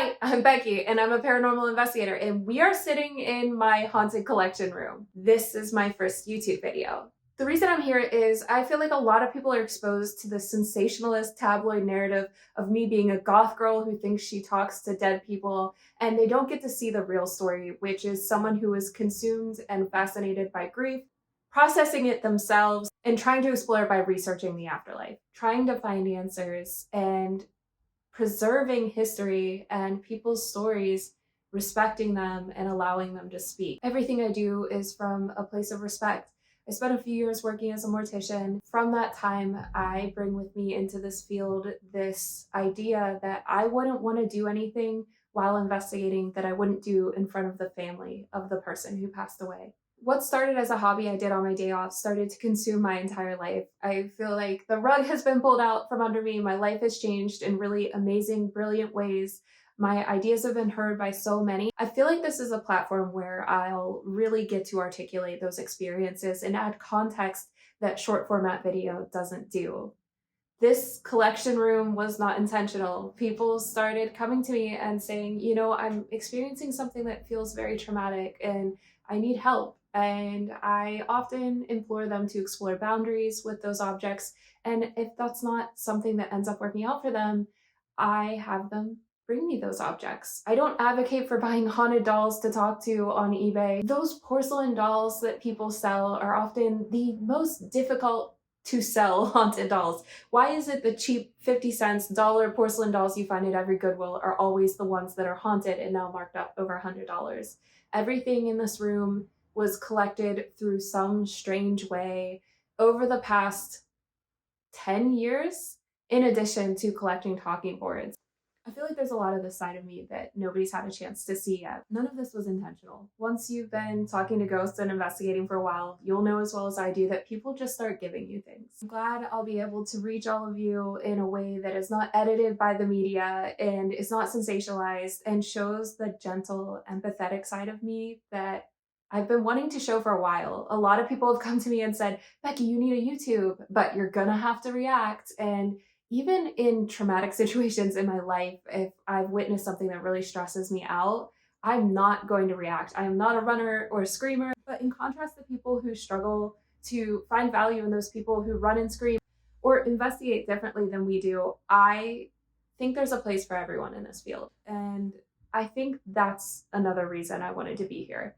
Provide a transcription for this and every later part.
Hi, I'm Becky, and I'm a paranormal investigator, and we are sitting in my haunted collection room. This is my first YouTube video. The reason I'm here is I feel like a lot of people are exposed to the sensationalist tabloid narrative of me being a goth girl who thinks she talks to dead people, and they don't get to see the real story, which is someone who is consumed and fascinated by grief, processing it themselves, and trying to explore by researching the afterlife, trying to find answers, and preserving history and people's stories, respecting them and allowing them to speak. Everything I do is from a place of respect. I spent a few years working as a mortician. From that time, I bring with me into this field this idea that I wouldn't want to do anything while investigating that I wouldn't do in front of the family of the person who passed away. What started as a hobby I did on my day off started to consume my entire life. I feel like the rug has been pulled out from under me. My life has changed in really amazing, brilliant ways. My ideas have been heard by so many. I feel like this is a platform where I'll really get to articulate those experiences and add context that short format video doesn't do. This collection room was not intentional. People started coming to me and saying, you know, I'm experiencing something that feels very traumatic and I need help. And I often implore them to explore boundaries with those objects. And if that's not something that ends up working out for them, I have them bring me those objects. I don't advocate for buying haunted dolls to talk to on eBay. Those porcelain dolls that people sell are often the most difficult to sell haunted dolls. Why is it the cheap 50 cents dollar porcelain dolls you find at every Goodwill are always the ones that are haunted and now marked up over $100? Everything in this room was collected through some strange way over the past 10 years, in addition to collecting talking boards. I feel like there's a lot of this side of me that nobody's had a chance to see yet. None of this was intentional. Once you've been talking to ghosts and investigating for a while, you'll know as well as I do that people just start giving you things. I'm glad I'll be able to reach all of you in a way that is not edited by the media and is not sensationalized and shows the gentle, empathetic side of me that I've been wanting to show for a while. A lot of people have come to me and said, Becky, you need a YouTube, but you're gonna have to react. And even in traumatic situations in my life, if I've witnessed something that really stresses me out, I'm not going to react. I am not a runner or a screamer. But in contrast to people who struggle to find value in those people who run and scream or investigate differently than we do, I think there's a place for everyone in this field. And I think that's another reason I wanted to be here.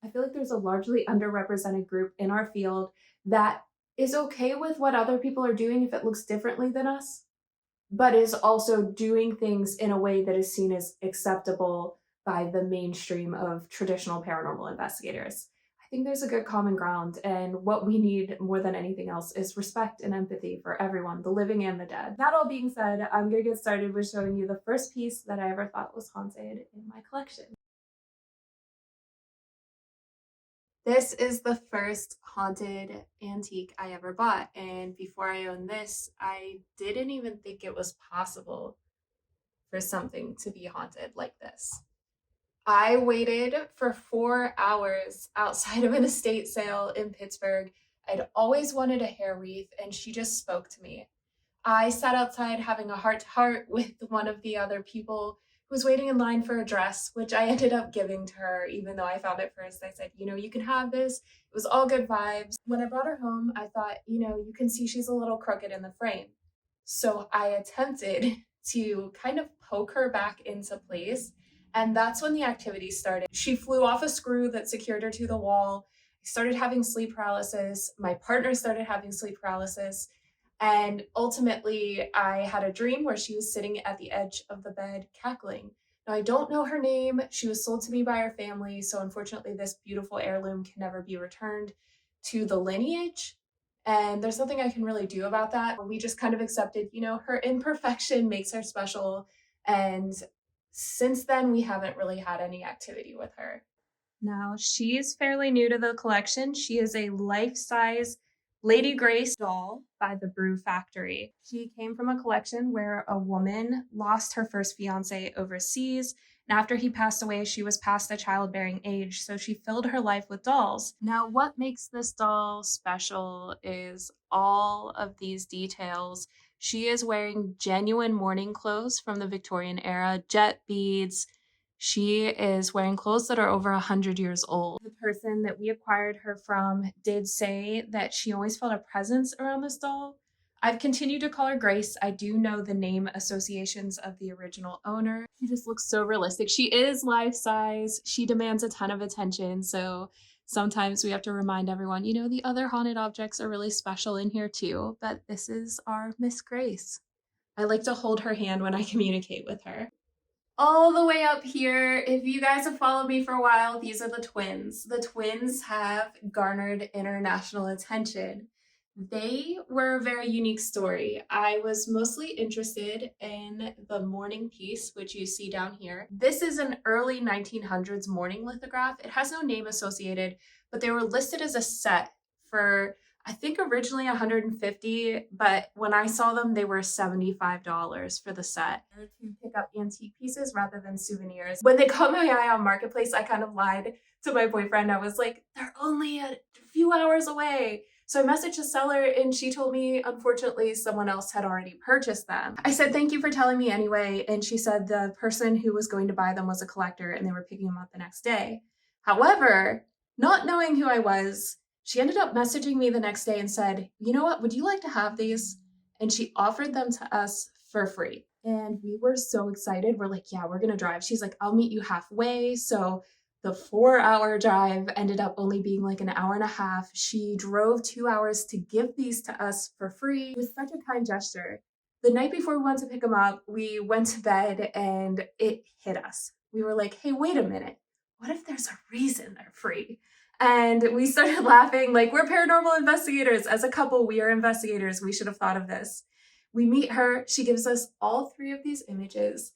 I feel like there's a largely underrepresented group in our field that is okay with what other people are doing if it looks differently than us, but is also doing things in a way that is seen as acceptable by the mainstream of traditional paranormal investigators. I think there's a good common ground, and what we need more than anything else is respect and empathy for everyone, the living and the dead. That all being said, I'm gonna get started with showing you the first piece that I ever thought was haunted in my collection. This is the first haunted antique I ever bought, and before I owned this, I didn't even think it was possible for something to be haunted like this. I waited for 4 hours outside of an estate sale in Pittsburgh. I'd always wanted a hair wreath, and she just spoke to me. I sat outside having a heart to heart with one of the other people who was waiting in line for a dress, which I ended up giving to her, even though I found it first. I said, you know, you can have this. It was all good vibes. When I brought her home, I thought, you know, you can see she's a little crooked in the frame. So I attempted to kind of poke her back into place. And that's when the activity started. She flew off a screw that secured her to the wall. I started having sleep paralysis. My partner started having sleep paralysis. And ultimately, I had a dream where she was sitting at the edge of the bed cackling. Now, I don't know her name. She was sold to me by her family. So unfortunately, this beautiful heirloom can never be returned to the lineage. And there's nothing I can really do about that. We just kind of accepted, you know, her imperfection makes her special. And since then, we haven't really had any activity with her. Now, she's fairly new to the collection. She is a life-size Lady Grace doll by the Brew Factory. She came from a collection where a woman lost her first fiance overseas, and after he passed away, she was past the childbearing age, so she filled her life with dolls. Now, what makes this doll special is all of these details She is wearing genuine mourning clothes from the Victorian era, jet beads. She is wearing clothes that are over 100 years old. The person that we acquired her from did say that she always felt a presence around this doll. I've continued to call her Grace. I do know the name associations of the original owner. She just looks so realistic. She is life size. She demands a ton of attention. So sometimes we have to remind everyone, you know, the other haunted objects are really special in here too, but this is our Miss Grace. I like to hold her hand when I communicate with her. All the way up here, if you guys have followed me for a while, these are the twins. The twins have garnered international attention. They were a very unique story. I was mostly interested in the mourning piece, which you see down here. This is an early 1900s mourning lithograph. It has no name associated, but they were listed as a set for, I think, originally $150, but when I saw them, they were $75 for the set. To pick up antique pieces rather than souvenirs. When they caught my eye on Marketplace, I kind of lied to my boyfriend. I was like, they're only a few hours away. So I messaged the seller and she told me, unfortunately, someone else had already purchased them. I said, thank you for telling me anyway. And she said the person who was going to buy them was a collector and they were picking them up the next day. However, not knowing who I was, she ended up messaging me the next day and said, you know what, would you like to have these? And she offered them to us for free. And we were so excited. We're like, yeah, we're going to drive. She's like, I'll meet you halfway. So the 4-hour drive ended up only being like an hour and a half. She drove 2 hours to give these to us for free. It was such a kind gesture. The night before we went to pick them up, we went to bed and it hit us. We were like, hey, wait a minute. What if there's a reason they're free? And we started laughing like, we're paranormal investigators. As a couple, we are investigators. We should have thought of this. We meet her. She gives us all 3 of these images.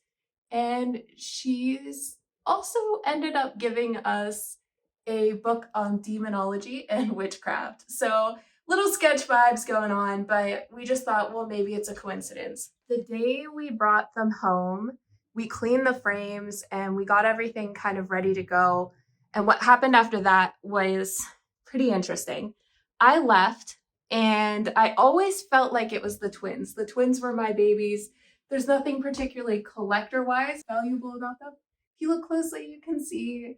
And she's also ended up giving us a book on demonology and witchcraft. So little sketch vibes going on, but we just thought, well, maybe it's a coincidence. The day we brought them home, we cleaned the frames and we got everything kind of ready to go. And what happened after that was pretty interesting. I left and I always felt like it was the twins. The twins were my babies. There's nothing particularly collector-wise valuable about them. If you look closely, you can see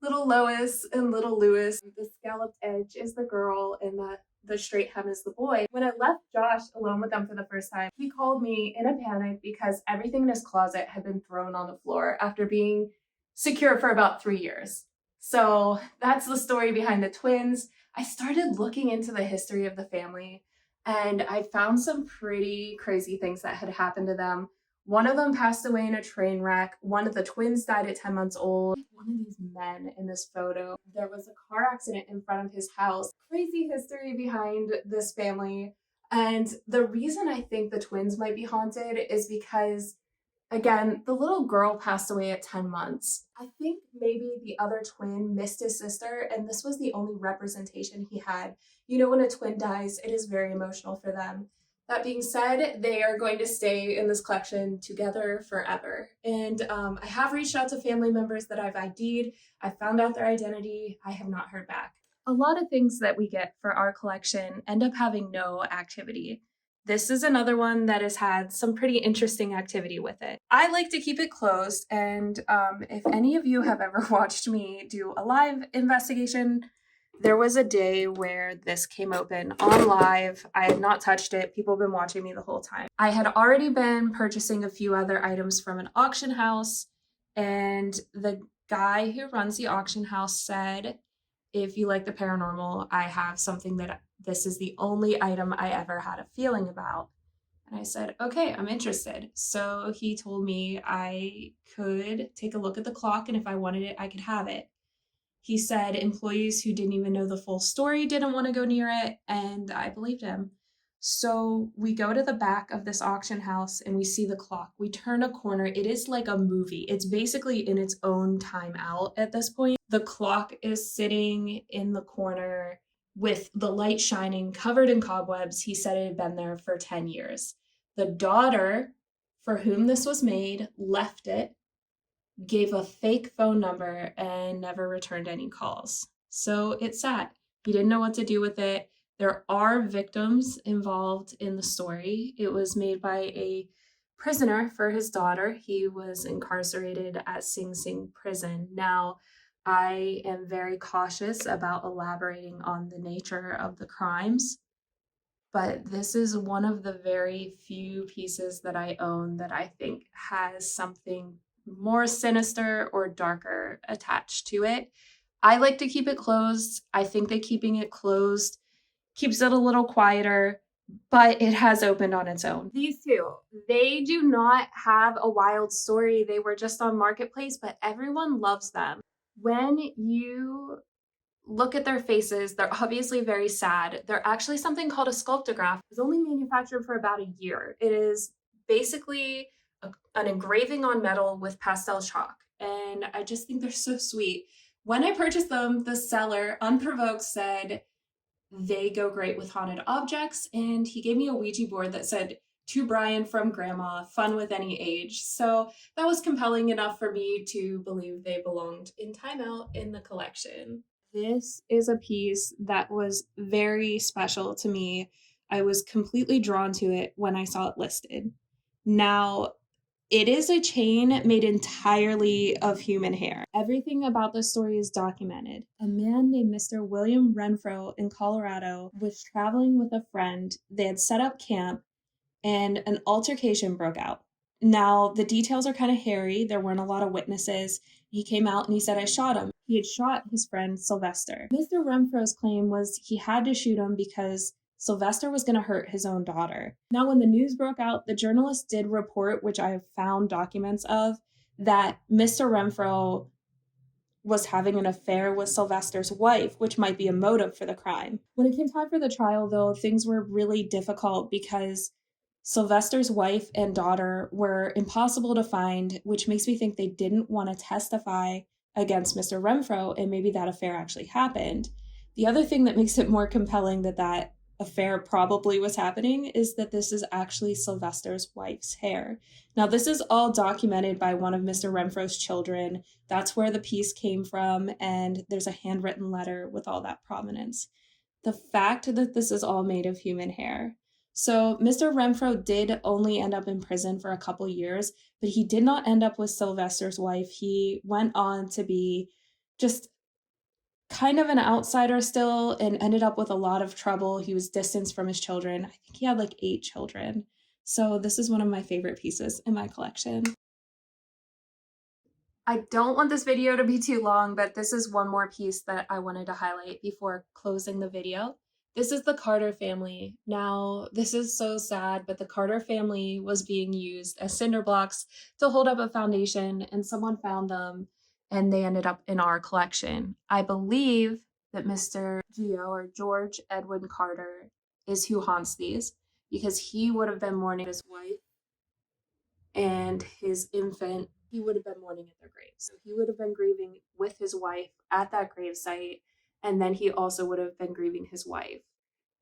little Lois and little Louis. The scalloped edge is the girl and the straight hem is the boy. When I left Josh alone with them for the first time, he called me in a panic because everything in his closet had been thrown on the floor after being secure for about 3 years. So that's the story behind the twins. I started looking into the history of the family and I found some pretty crazy things that had happened to them. One of them passed away in a train wreck. One of the twins died at 10 months old. One of these men in this photo, there was a car accident in front of his house. Crazy history behind this family. And the reason I think the twins might be haunted is because, again, the little girl passed away at 10 months. I think maybe the other twin missed his sister, and this was the only representation he had. You know, when a twin dies, it is very emotional for them. That being said, they are going to stay in this collection together forever. And I have reached out to family members that I've ID'd. I found out their identity. I have not heard back. A lot of things that we get for our collection end up having no activity. This is another one that has had some pretty interesting activity with it. I like to keep it closed, and if any of you have ever watched me do a live investigation, there was a day where this came open on live. I had not touched it. People have been watching me the whole time. I had already been purchasing a few other items from an auction house, and the guy who runs the auction house said, if you like the paranormal, I have something that this is the only item I ever had a feeling about. And I said, okay, I'm interested. So he told me I could take a look at the clock, and if I wanted it, I could have it. He said employees who didn't even know the full story didn't want to go near it, and I believed him. So we go to the back of this auction house and we see the clock. We turn a corner. It is like a movie. It's basically in its own time out at this point. The clock is sitting in the corner with the light shining, covered in cobwebs. He said it had been there for 10 years. The daughter for whom this was made left it, gave a fake phone number, and never returned any calls. So it sat. He didn't know what to do with it. There are victims involved in the story. It was made by a prisoner for his daughter. He was incarcerated at Sing Sing prison. Now, I am very cautious about elaborating on the nature of the crimes, but this is one of the very few pieces that I own that I think has something more sinister or darker attached to it. I like to keep it closed. I think that keeping it closed keeps it a little quieter, but it has opened on its own. These two, they do not have a wild story. They were just on Marketplace, but everyone loves them. When you look at their faces, they're obviously very sad. They're actually something called a Sculptor Graph. It's only manufactured for about a year. It is basically an engraving on metal with pastel chalk. And I just think they're so sweet. When I purchased them, the seller, unprovoked, said they go great with haunted objects. And he gave me a Ouija board that said, "To Brian from Grandma, fun with any age." So that was compelling enough for me to believe they belonged in timeout in the collection. This is a piece that was very special to me. I was completely drawn to it when I saw it listed. Now, it is a chain made entirely of human hair. Everything about the story is documented. A man named Mr. William Renfro in Colorado was traveling with a friend. They had set up camp and an altercation broke out. Now, the details are kind of hairy. There weren't a lot of witnesses. He came out and he said, "I shot him." He had shot his friend Sylvester. Mr. Renfro's claim was he had to shoot him because Sylvester was going to hurt his own daughter. Now, when the news broke out, the journalist did report, which I have found documents of, that Mr. Renfro was having an affair with Sylvester's wife, which might be a motive for the crime. When it came time for the trial, though, things were really difficult because Sylvester's wife and daughter were impossible to find, which makes me think they didn't want to testify against Mr. Renfro, and maybe that affair actually happened. The other thing that makes it more compelling that that affair probably was happening is that this is actually Sylvester's wife's hair. Now, this is all documented by one of Mr. Renfro's children. That's where the piece came from, and there's a handwritten letter with all that provenance. The fact that this is all made of human hair. So Mr. Renfro did only end up in prison for a couple years, but he did not end up with Sylvester's wife. He went on to be just kind of an outsider still and ended up with a lot of trouble. He was distanced from his children. I think he had like 8 children. So this is one of my favorite pieces in my collection. I don't want this video to be too long, but this is one more piece that I wanted to highlight before closing the video. This is the Carter family. Now, this is so sad, but the Carter family was being used as cinder blocks to hold up a foundation, and someone found them and they ended up in our collection. I believe that Mr. Gio, or George Edwin Carter, is who haunts these because he would have been mourning his wife and his infant. He would have been mourning at their grave. So he would have been grieving with his wife at that gravesite, and then he also would have been grieving his wife.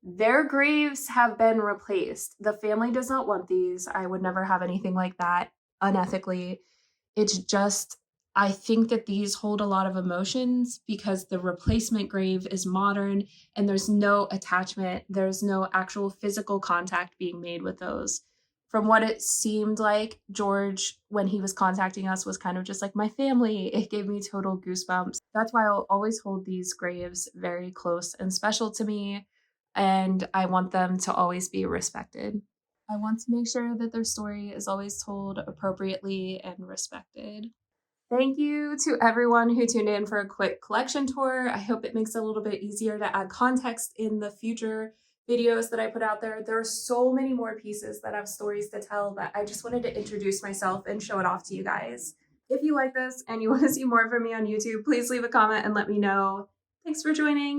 Their graves have been replaced. The family does not want these. I would never have anything like that unethically. It's just, I think that these hold a lot of emotions because the replacement grave is modern and there's no attachment. There's no actual physical contact being made with those. From what it seemed like, George, when he was contacting us, was kind of just like my family. It gave me total goosebumps. That's why I'll always hold these graves very close and special to me, and I want them to always be respected. I want to make sure that their story is always told appropriately and respected. Thank you to everyone who tuned in for a quick collection tour. I hope it makes it a little bit easier to add context in the future videos that I put out there. There are so many more pieces that have stories to tell that I just wanted to introduce myself and show it off to you guys. If you like this and you want to see more from me on YouTube, please leave a comment and let me know. Thanks for joining.